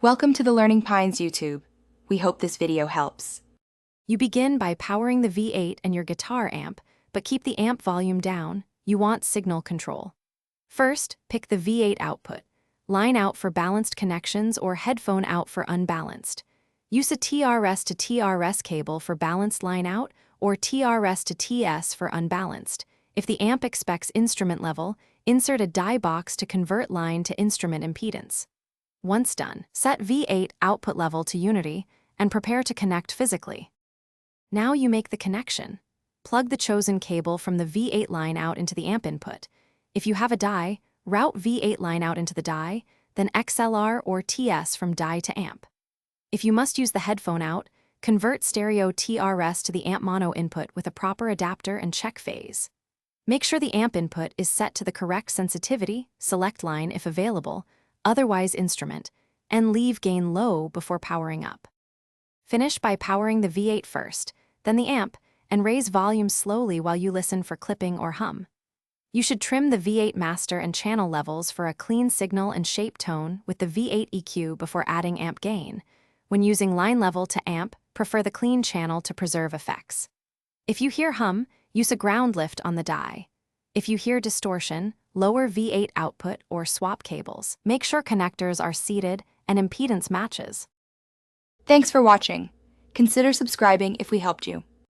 Welcome to the Learning Pines YouTube. We hope this video helps. You begin by powering the V8 and your guitar amp, but keep the amp volume down. You want signal control. First, pick the V8 output. Line out for balanced connections or headphone out for unbalanced. Use a TRS to TRS cable for balanced line out or TRS to TS for unbalanced. If the amp expects instrument level, insert a die box to convert line to instrument impedance. Once done, set V8 output level to unity and prepare to connect physically. Now you make the connection. Plug the chosen cable from the V8 line out into the amp input. If you have a die, route V8 line out into the die, then XLR or TS from die to amp. If you must use the headphone out, convert stereo TRS to the amp mono input with a proper adapter and check phase. Make sure the amp input is set to the correct sensitivity, select line if available, otherwise instrument, and leave gain low before powering up. Finish by powering the V8 first, then the amp, and raise volume slowly while you listen for clipping or hum. You should trim the V8 master and channel levels for a clean signal and shape tone with the V8 EQ before adding amp gain. When using line level to amp, prefer the clean channel to preserve effects. If you hear hum, use a ground lift on the die. If you hear distortion, lower V8 output or swap cables. Make sure connectors are seated and impedance matches. Thanks for watching. Consider subscribing if we helped you.